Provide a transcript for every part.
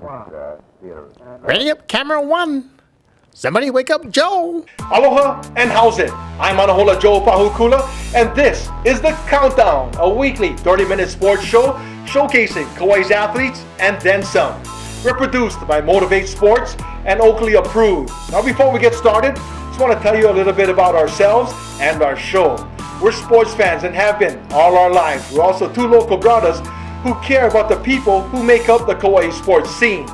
Ready up, camera one. Somebody wake up Joe. Aloha and how's it? I'm Anahola Joe Pahukula, and this is the Countdown, a weekly 30-minute sports show showcasing Kauai's athletes and then some. We're produced by Motivate Sports and Oakley approved. Now before we get started, just want to tell you a little bit about ourselves and our show. We're sports fans and have been all our lives. We're also two local brothers who care about the people who make up the Kauai sports scene.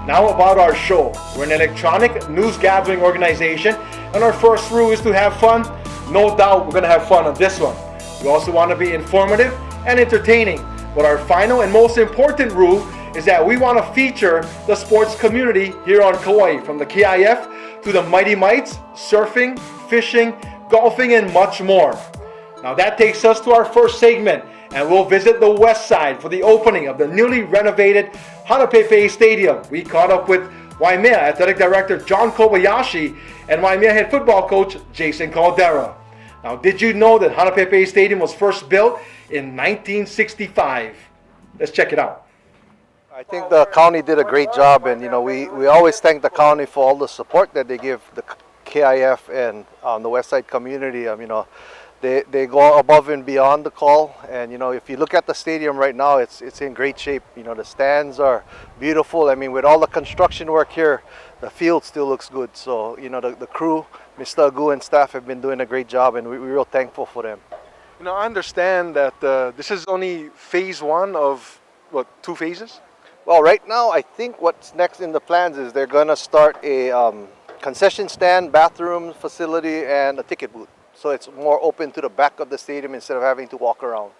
Now about our show. We're an electronic news gathering organization, and our first rule is to have fun. No doubt we're going to have fun on this one. We also want to be informative and entertaining, but our final and most important rule is that we want to feature the sports community here on Kauai, from the KIF to the Mighty Mites, surfing, fishing, golfing, and much more. Now that takes us to our first segment, and we'll visit the west side for the opening of the newly renovated Hanapepe Stadium. We caught up with Waimea Athletic Director John Kobayashi and Waimea head football coach Jason Caldera. Now, did you know that Hanapepe Stadium was first built in 1965? Let's check it out. I think the county did a great job, and we always thank the county for all the support that they give the KIF and the west side community. They go above and beyond the call, and if you look at the stadium right now, it's in great shape. The stands are beautiful. I mean, with all the construction work here, the field still looks good. So the crew, Mr. Agu and staff have been doing a great job, and we're real thankful for them. I understand that this is only phase one of what, 2 phases? Well, right now I think what's next in the plans is they're gonna start a concession stand, bathroom facility, and a ticket booth. So it's more open to the back of the stadium instead of having to walk around.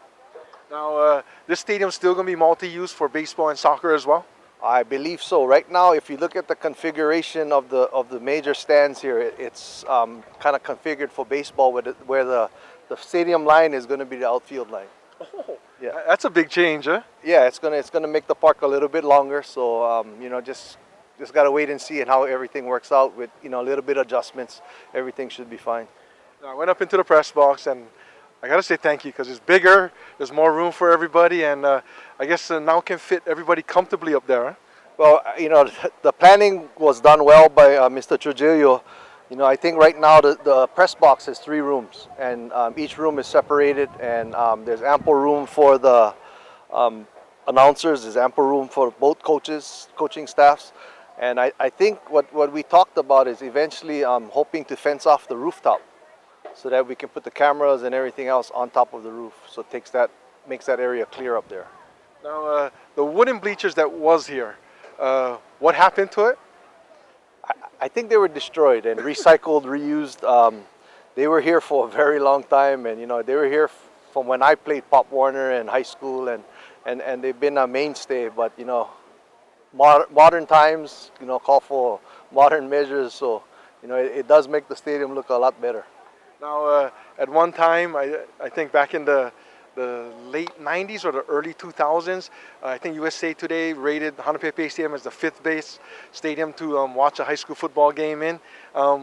Now, this stadium's still going to be multi-use for baseball and soccer as well? I believe so. Right now, if you look at the configuration of the major stands here, it's kind of configured for baseball, where the stadium line is going to be the outfield line. Oh, yeah, that's a big change, huh? Yeah, it's gonna make the park a little bit longer. So just gotta wait and see and how everything works out with a little bit of adjustments. Everything should be fine. I went up into the press box, and I gotta say thank you, because it's bigger, there's more room for everybody, and I guess now can fit everybody comfortably up there, huh? Well, the planning was done well by Mr. Trujillo. I think right now the press box has 3 rooms, and each room is separated, and there's ample room for the announcers, there's ample room for both coaching staffs. And I think what we talked about is eventually hoping to fence off the rooftop, so that we can put the cameras and everything else on top of the roof. So it makes that area clear up there. Now, the wooden bleachers that was here, what happened to it? I think they were destroyed and recycled, reused. They were here for a very long time, and they were here from when I played Pop Warner in high school, and they've been a mainstay. But modern times call for modern measures, so it does make the stadium look a lot better. Now, at one time, I think back in the late 90s or the early 2000s, I think USA Today rated Hanapepe Stadium as the 5th best stadium to watch a high school football game in.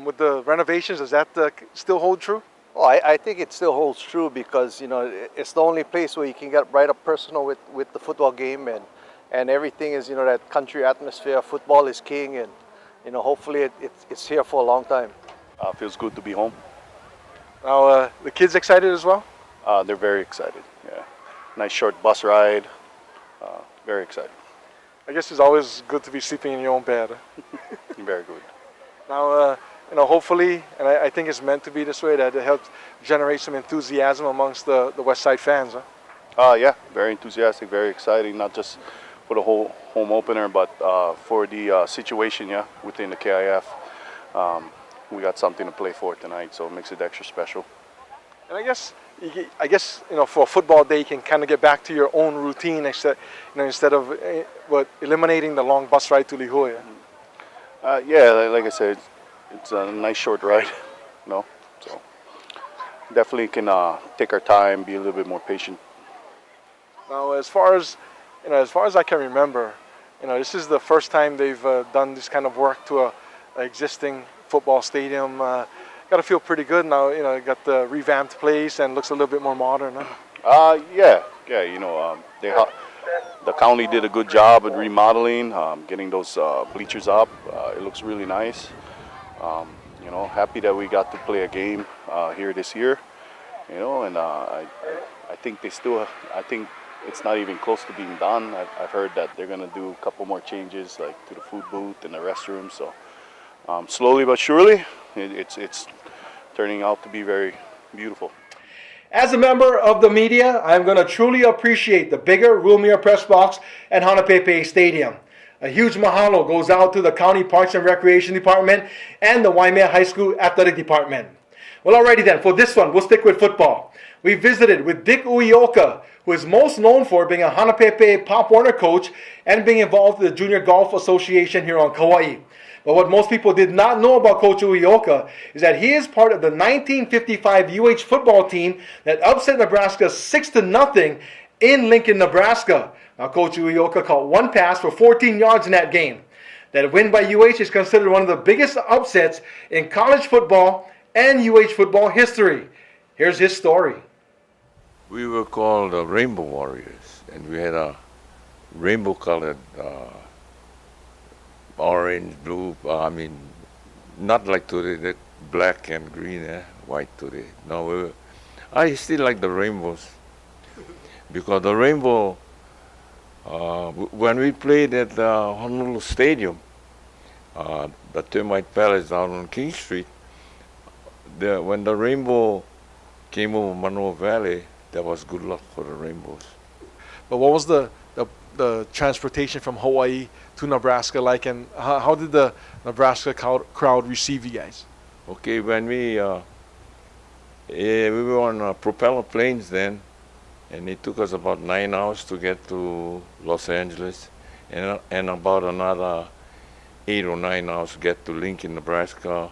With the renovations, does that still hold true? Well, I think it still holds true, because it's the only place where you can get right up personal with the football game, and everything is that country atmosphere. Football is king, and hopefully it's here for a long time. Feels good to be home. Now, the kids excited as well? They're very excited, yeah. Nice short bus ride, very excited. I guess it's always good to be sleeping in your own bed. Very good. Now, hopefully, and I think it's meant to be this way, that it helps generate some enthusiasm amongst the West Side fans, huh? Yeah, very enthusiastic, very exciting, not just for the whole home opener, but for the situation, within the KIF. We got something to play for tonight, so it makes it extra special. And I guess for a football day, you can kind of get back to your own routine instead of eliminating the long bus ride to Lihue. Yeah, like I said, it's a nice short ride, so definitely can take our time, be a little bit more patient. Now, as far as I can remember, this is the first time they've done this kind of work to a existing football stadium. Got to feel pretty good now. Got the revamped place and looks a little bit more modern. Huh? Yeah. the county did a good job at remodeling, getting those bleachers up. It looks really nice. You know, happy that we got to play a game here this year. You know, and I think I think it's not even close to being done. I've heard that they're gonna do a couple more changes, like to the food booth and the restroom. So slowly but surely, it's turning out to be very beautiful. As a member of the media, I'm going to truly appreciate the bigger Rumia press box at Hanapepe Stadium. A huge mahalo goes out to the County Parks and Recreation Department and the Waimea High School Athletic Department. Well, alrighty then, for this one, we'll stick with football. We visited with Dick Uioka, who is most known for being a Hanapepe Pop Warner coach and being involved with the Junior Golf Association here on Kauai. But what most people did not know about Coach Uioka is that he is part of the 1955 UH football team that upset Nebraska 6-0 in Lincoln, Nebraska. Now, Coach Uioka caught one pass for 14 yards in that game. That win by UH is considered one of the biggest upsets in college football and UH football history. Here's his story. We were called the Rainbow Warriors, and we had a rainbow-colored orange, blue, not like today, that black and green, white today. No, I still like the rainbows because the rainbow, when we played at the Honolulu Stadium, the Termite Palace down on King Street, when the rainbow came over Manoa Valley, that was good luck for the rainbows. But what was the transportation from Hawaii to Nebraska like, and how did the Nebraska crowd receive you guys? Okay, when we were on propeller planes then, and it took us about 9 hours to get to Los Angeles, and about another 8 or 9 hours to get to Lincoln, Nebraska.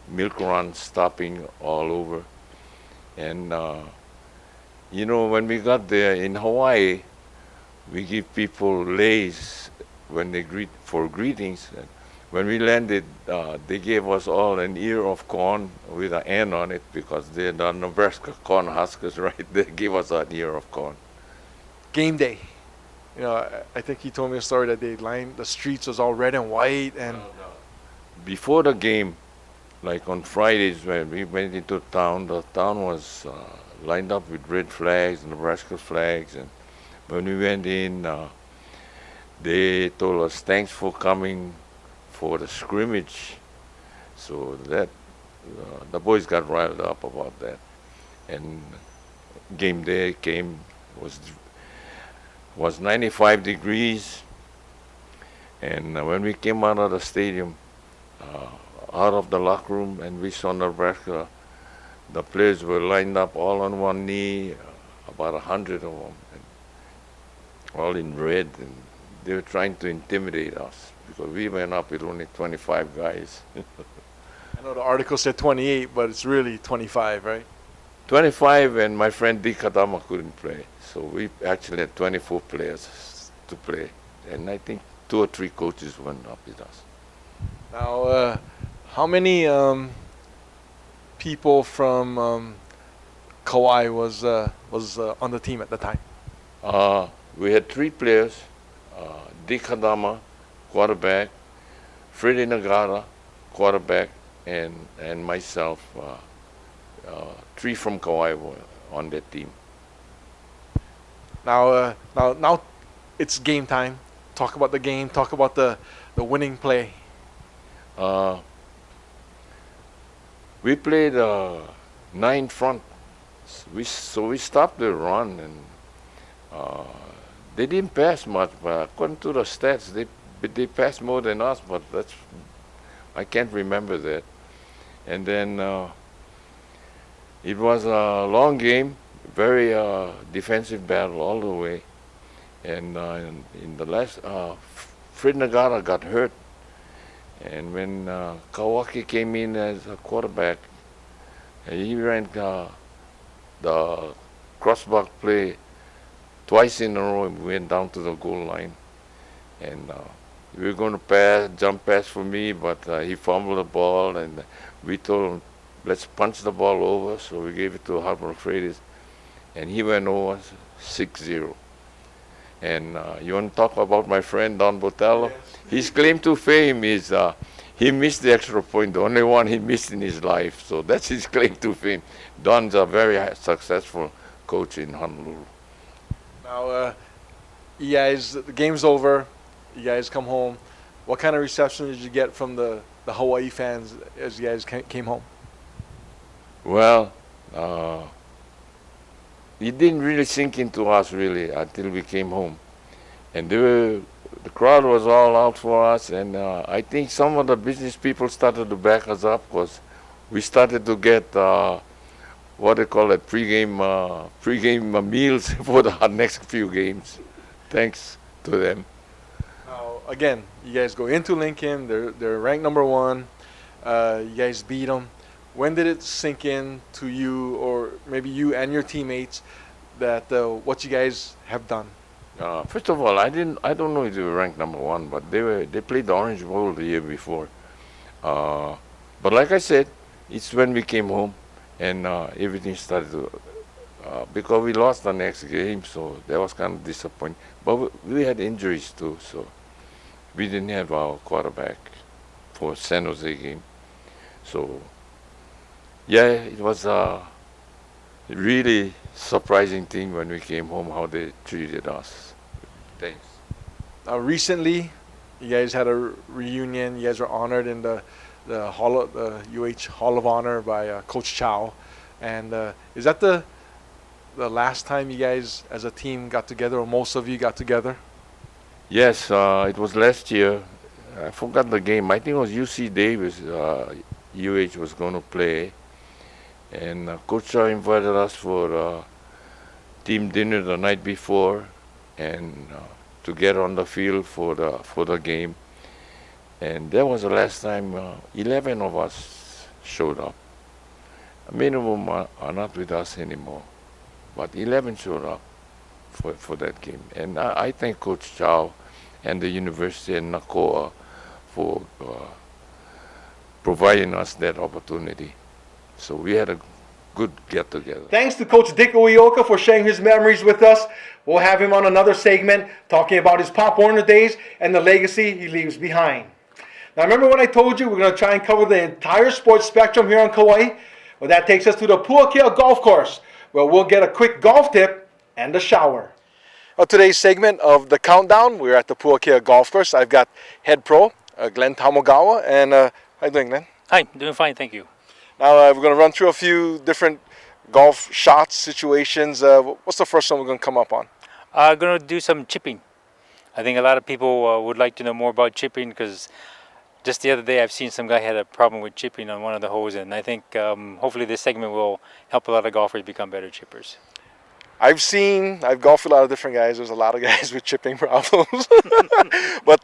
Milk runs stopping all over, and you know, when we got there in Hawaii, we give people leis when they greet for greetings. And when we landed, they gave us all an ear of corn with an N on it because they're the Nebraska Corn Huskers, right? They gave us an ear of corn. Game day. You know, I think he told me a story that they lined the streets was all red and white, and Before the game, like on Fridays when we went into town, the town was lined up with red flags, Nebraska flags, and when we went in, they told us, thanks for coming for the scrimmage. So that, the boys got riled up about that. And game day came, was 95 degrees. And when we came out of the stadium, out of the locker room, and we saw Nebraska, the players were lined up all on one knee, about 100 of them, all in red, and they were trying to intimidate us because we went up with only 25 guys. I know the article said 28, but it's really 25, right? 25, and my friend Di Kadama couldn't play, so we actually had 24 players to play, and I think 2 or 3 coaches went up with us. Now, how many people from Kauai was on the team at the time? We had 3 players, Di Kadama, quarterback, Freddie Nagara, quarterback, and myself, 3 from Kauai were on that team. Now it's game time. Talk about the game. Talk about the winning play. We played 9 front. So we stopped the run, and they didn't pass much, but according to the stats, they passed more than us, but I can't remember that. And then it was a long game, very defensive battle all the way. And in the last, Fred Nagara got hurt. And when Kawaki came in as a quarterback, he ran the crossback play twice in a row, and we went down to the goal line. And we were going to jump pass for me, but he fumbled the ball, and we told him, let's punch the ball over. So we gave it to Harper Freitas, and he went over 6-0. And you want to talk about my friend Don Botello? His claim to fame is he missed the extra point, the only one he missed in his life. So that's his claim to fame. Don's a very successful coach in Honolulu. Now, you guys, the game's over. You guys come home. What kind of reception did you get from the Hawaii fans as you guys came home? Well, it didn't really sink into us really until we came home. And the crowd was all out for us, and I think some of the business people started to back us up because we started to get what they call it, pre-game meals for the next few games. Thanks to them. Now, again, you guys go into Lincoln. They're ranked #1. You guys beat them. When did it sink in to you, or maybe you and your teammates, that what you guys have done? First of all, I don't know if they were ranked #1, but they played the Orange Bowl the year before. But like I said, it's when we came home and everything started to because we lost the next game, so that was kind of disappointing. But we had injuries too, so we didn't have our quarterback for San Jose game. So yeah, it was a really surprising thing when we came home how they treated us. Thanks. Recently, you guys had a reunion. You guys were honored in the UH Hall of Honor by Coach Chow. And is that the last time you guys as a team got together, or most of you got together? Yes, it was last year. I forgot the game. I think it was UC Davis. UH was going to play, and Coach Chow invited us for team dinner the night before, and to get on the field for the game. And that was the last time 11 of us showed up. Many of them are not with us anymore, but 11 showed up for that game. And I thank Coach Chow and the University and NACOA for providing us that opportunity. So we had a good get-together. Thanks to Coach Dick Uyoka for sharing his memories with us. We'll have him on another segment talking about his Pop Warner days and the legacy he leaves behind. Now remember when I told you we're going to try and cover the entire sports spectrum here on Kauai? Well, that takes us to the Puakea Golf Course, where we'll get a quick golf tip and a shower. Today's segment of the Countdown, we're at the Puakea Golf Course. I've got head pro Glenn Tamogawa, and how you doing, Glenn? Hi, doing fine, thank you. Now we're going to run through a few different golf shots, situations. What's the first one we're going to come up on? I'm going to do some chipping. I think a lot of people would like to know more about chipping, because just the other day I've seen some guy had a problem with chipping on one of the holes, and I think hopefully this segment will help a lot of golfers become better chippers. I've golfed with a lot of different guys. There's a lot of guys with chipping problems. But,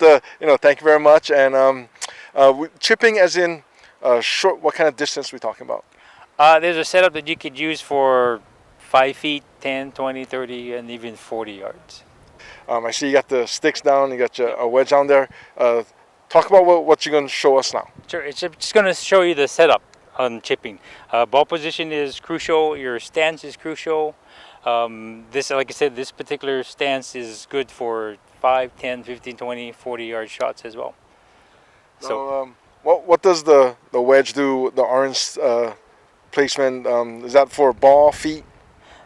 thank you very much. And chipping as in short, what kind of distance are we talking about? There's a setup that you could use for 5 feet, 10, 20, 30, and even 40 yards. I see you got the sticks down, you got a wedge down there. Talk about what you're going to show us now. Sure, it's just going to show you the setup on chipping. Ball position is crucial, your stance is crucial. Like I said, this particular stance is good for 5, 10, 15, 20, 40 yard shots as well. So, what does the wedge do, the orange placement? Is that for ball, feet?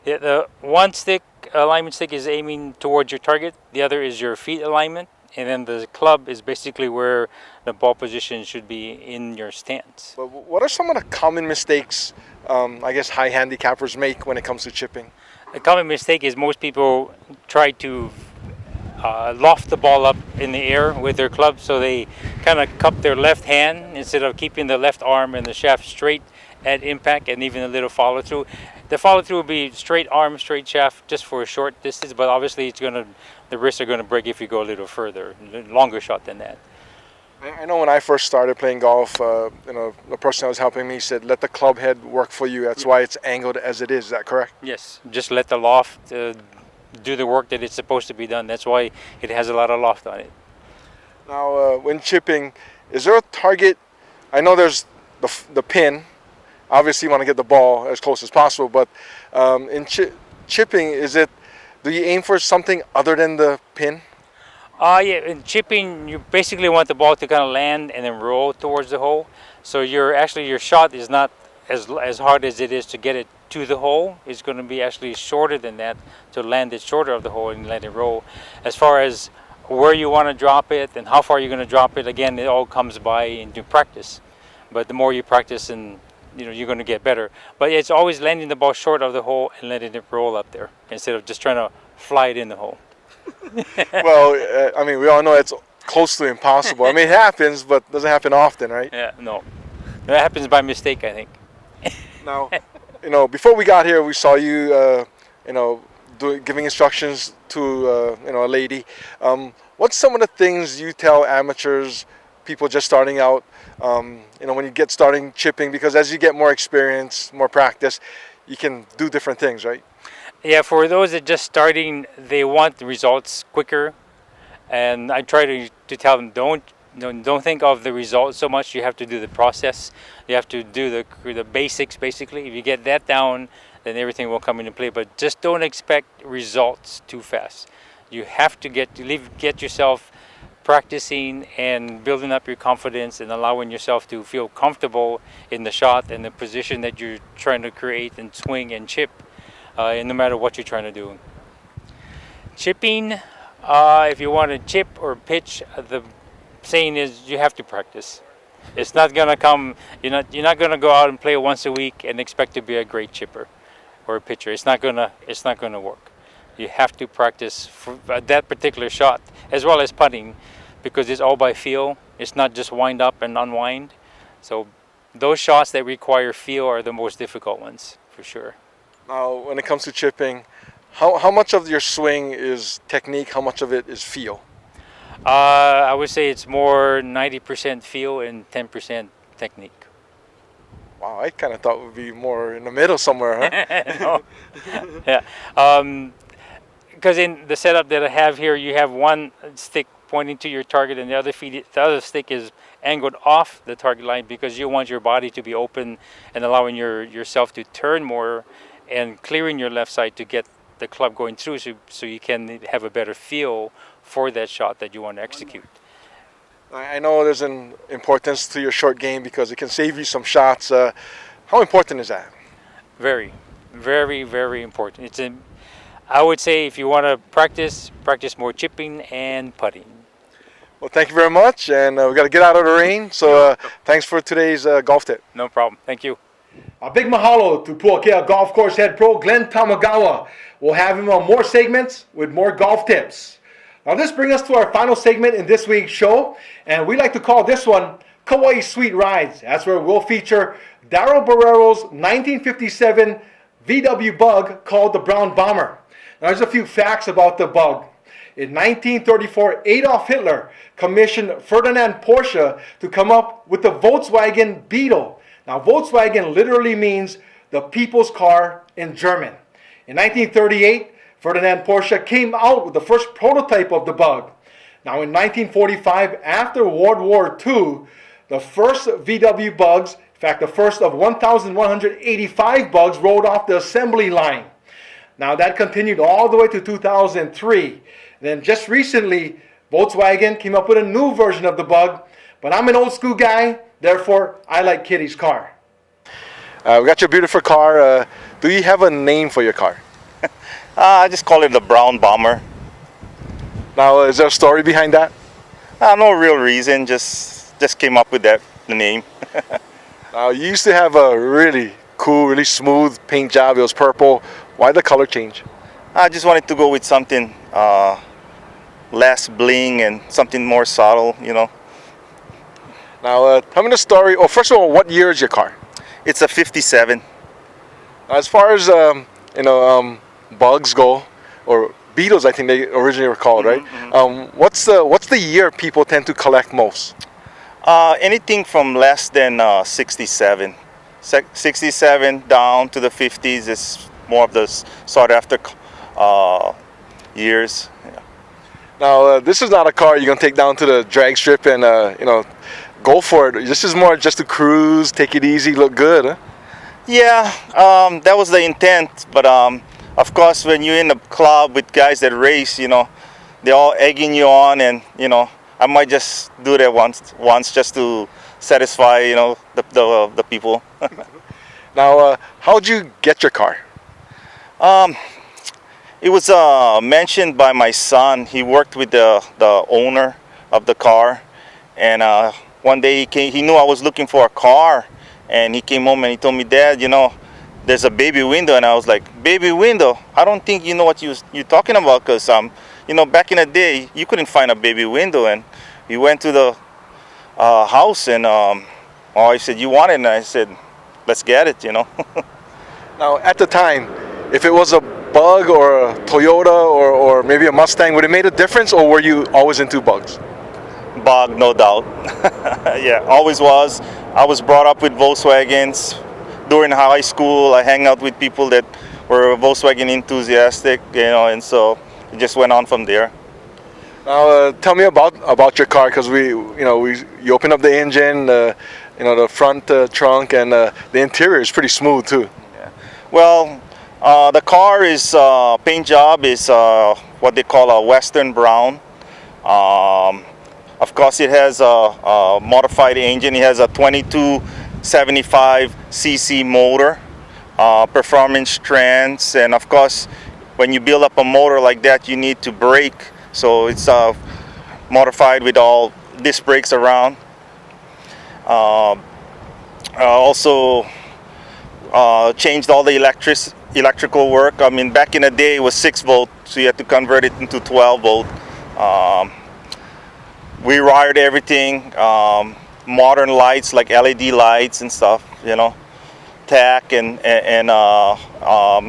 Yeah, the one stick, alignment stick, is aiming towards your target. The other is your feet alignment. And then the club is basically where the ball position should be in your stance. But what are some of the common mistakes, I guess, high handicappers make when it comes to chipping? A common mistake is most people try to loft the ball up in the air with their club, so they kind of cup their left hand instead of keeping the left arm and the shaft straight at impact, and even a little follow through. The follow through will be straight arm, straight shaft, just for a short distance, but obviously the wrists are going to break if you go a little further, longer shot than that. I know when I first started playing golf, the person that was helping me said, let the club head work for you. That's why it's angled as it is. Is that correct? Yes, just let the loft do the work that it's supposed to be done. That's why it has a lot of loft on it. Now, when chipping, is there a target? I know there's the pin. Obviously, you want to get the ball as close as possible, but in chipping, is it Do you aim for something other than the pin? Yeah, in chipping, you basically want the ball to kind of land and then roll towards the hole. So your shot is not as hard as it is to get it to the hole. It's going to be actually shorter than that to land it shorter of the hole and let it roll. As far as where you want to drop it and how far you're going to drop it, again, it all comes by into practice. But the more you practice, and you're going to get better. But it's always landing the ball short of the hole and letting it roll up there instead of just trying to fly it in the hole. Well, I mean, we all know it's close to impossible. I mean, it happens, but doesn't happen often, right? Yeah, no. That happens by mistake, I think. Now, before we got here, we saw you, giving instructions to, a lady. What's some of the things you tell amateurs, people just starting out, when you get starting chipping? Because as you get more experience, more practice, you can do different things, right? Yeah, for those that just starting, they want the results quicker, and I try to tell them don't think of the results so much. You have to do the process. You have to do the basics basically. If you get that down, then everything will come into play. But just don't expect results too fast. You have to get yourself practicing and building up your confidence and allowing yourself to feel comfortable in the shot and the position that you're trying to create and swing and chip. And no matter what you're trying to do. Chipping, if you want to chip or pitch, the saying is you have to practice. It's not gonna come. You're not gonna go out and play once a week and expect to be a great chipper or a pitcher. It's not gonna work. You have to practice for that particular shot as well as putting, because it's all by feel. It's not just wind up and unwind. So those shots that require feel are the most difficult ones for sure. Now, when it comes to chipping, how much of your swing is technique? How much of it is feel? I would say it's more 90% feel and 10% technique. Wow, I kind of thought it would be more in the middle somewhere, huh? No. Yeah. Because in the setup that I have here, you have one stick pointing to your target and the other stick is angled off the target line because you want your body to be open and allowing yourself to turn more and clearing your left side to get the club going through so you can have a better feel for that shot that you want to execute. I know there's an importance to your short game because it can save you some shots. How important is that? Very, very, very important. I would say if you want to practice more chipping and putting. Well, thank you very much, and we got to get out of the rain, so thanks for today's golf tip. No problem. Thank you. A big mahalo to Puakea Golf Course head pro Glenn Tamagawa. We'll have him on more segments with more golf tips. Now this brings us to our final segment in this week's show, and we like to call this one Kauai Sweet Rides. That's where we'll feature Daryl Barrero's 1957 VW Bug called the Brown Bomber. Now there's a few facts about the Bug. In 1934, Adolf Hitler commissioned Ferdinand Porsche to come up with the Volkswagen Beetle. Now, Volkswagen literally means the people's car in German. In 1938, Ferdinand Porsche came out with the first prototype of the Bug. Now, in 1945, after World War II, the first VW Bugs, in fact, the first of 1,185 Bugs, rolled off the assembly line. Now, that continued all the way to 2003. Then, just recently, Volkswagen came up with a new version of the Bug, but I'm an old school guy. Therefore, I like Kitty's car. We got your beautiful car. Do you have a name for your car? I just call it the Brown Bomber. Now, is there a story behind that? No real reason. Just came up with the name. Now, you used to have a really cool, really smooth paint job. It was purple. Why the color change? I just wanted to go with something less bling and something more subtle, Now, tell me the story. Oh, first of all, what year is your car? It's a 57. As far as Bugs go, or Beetles, I think they originally were called, right? Mm-hmm. What's the year people tend to collect most? Anything from less than 67. 67 down to the 50s is more of the sought after years. Yeah. Now, this is not a car you're gonna take down to the drag strip and go for it. This is more just to cruise, take it easy, look good, huh? Yeah, that was the intent, but of course, when you're in a club with guys that race, they're all egging you on, and I might just do that once just to satisfy the people. Now, how'd you get your car? It was mentioned by my son. He worked with the owner of the car, and one day he knew I was looking for a car, and he came home and he told me, "Dad, there's a baby window." And I was like, "Baby window? I don't think you know what you're talking about, because back in the day you couldn't find a baby window." And we went to the house, and I said, "You want it?" And I said, "Let's get it." Now, at the time, if it was a Bug or a Toyota or maybe a Mustang, would it made a difference, or were you always into Bugs? Bug, no doubt. Yeah, always was. I was brought up with Volkswagens. During high school, I hang out with people that were Volkswagen enthusiastic, and so it just went on from there. Now, tell me about your car, because you open up the engine, the front trunk, and the interior is pretty smooth too. Yeah. Well, the car is paint job is what they call a Western brown. Of course, it has a modified engine. It has a 2275 cc motor, performance trans, and of course, when you build up a motor like that, you need to brake. So it's modified with all disc brakes around. Also changed all the electrical work. I mean, back in the day it was 6 volt, so you had to convert it into 12 volt. We wired everything, modern lights like LED lights and stuff, tack and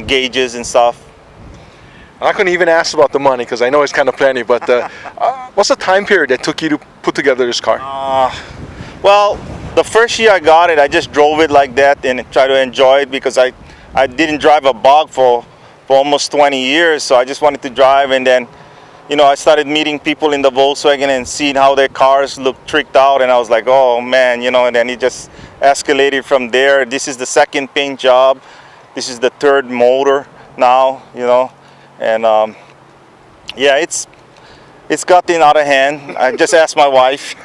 gauges and stuff. I couldn't even ask about the money, because I know it's kind of plenty, but what's the time period that took you to put together this car? Well, the first year I got it, I just drove it like that and tried to enjoy it, because I didn't drive a Bug for almost 20 years, so I just wanted to drive. And then I started meeting people in the Volkswagen and seeing how their cars looked tricked out, and I was like, oh man, and then it just escalated from there. This is the second paint job. This is the third motor now, and yeah, it's gotten out of hand. I just asked my wife.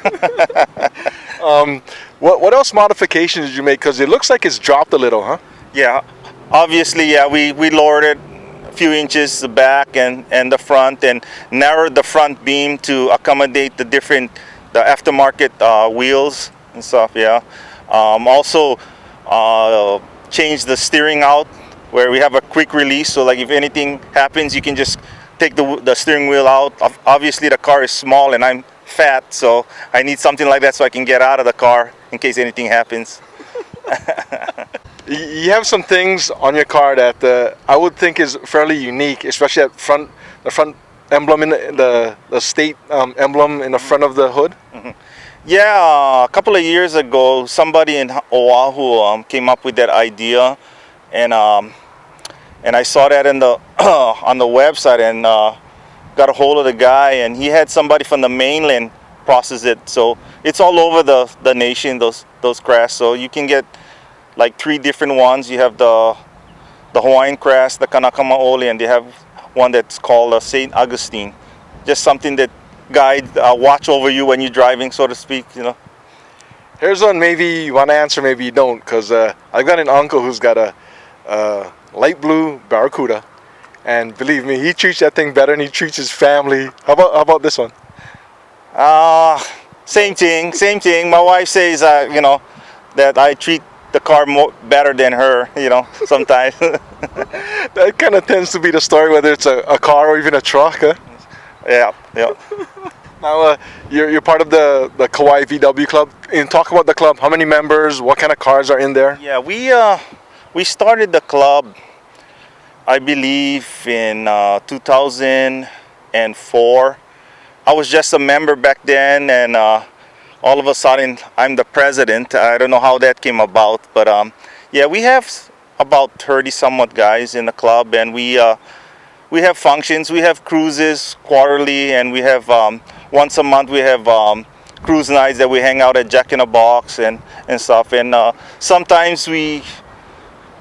What else modifications did you make? Because it looks like it's dropped a little, huh? Yeah, obviously, yeah, we lowered it a few inches, the back and the front, and narrowed the front beam to accommodate the aftermarket wheels and stuff. Yeah. Also changed the steering out, where we have a quick release, so like if anything happens, you can just take the steering wheel out. Obviously the car is small and I'm fat, so I need something like that so I can get out of the car in case anything happens. You have some things on your car that I would think is fairly unique, especially the front emblem in the state emblem in the front of the hood. Mm-hmm. Yeah, a couple of years ago, somebody in Oahu came up with that idea, and I saw that in the on the website, and got a hold of the guy, and he had somebody from the mainland process it. So it's all over the nation, those crafts. So you can get like 3 different ones. You have the Hawaiian crest, the Kanaka Maoli, and they have one that's called St. Augustine. Just something that watch over you when you're driving, so to speak. Here's one maybe you want to answer, maybe you don't, because I've got an uncle who's got a light blue Barracuda, and believe me, he treats that thing better than he treats his family. How about this one? Same thing. My wife says, that I treat the car better than her, sometimes. That kind of tends to be the story, whether it's a car or even a truck, huh? Yeah. Now, you're part of the Kauai VW club. And talk about the club. How many members? What kind of cars are in there? Yeah, we started the club, I believe, in 2004. I was just a member back then, and all of a sudden I'm the president. I don't know how that came about, but yeah, we have about 30 somewhat guys in the club, and we have functions. We have cruises quarterly, and we have once a month we have cruise nights that we hang out at Jack in a Box and stuff. And sometimes we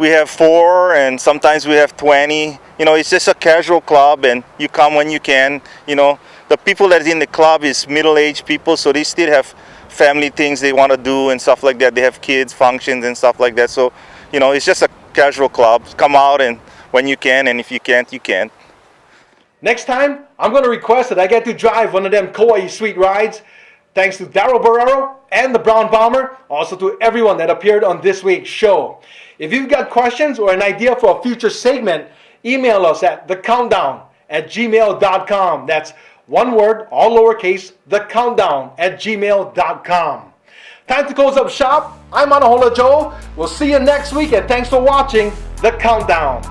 we have 4 and sometimes we have 20. You know, it's just a casual club and you come when you can. You know, the people that is in the club is middle-aged people, so they still have family things they want to do and stuff like that. They have kids, functions and stuff like that. So, you know, it's just a casual club. Come out and when you can, and if you can't, you can't. Next time, I'm going to request that I get to drive one of them Kauai Sweet rides. Thanks to Daryl Barrero and the Brown Bomber, also to everyone that appeared on this week's show. If you've got questions or an idea for a future segment, email us at thecountdown@gmail.com. That's one word, all lowercase, thecountdown@gmail.com. Time to close up shop. I'm Anahola Joe. We'll see you next week, and thanks for watching The Countdown.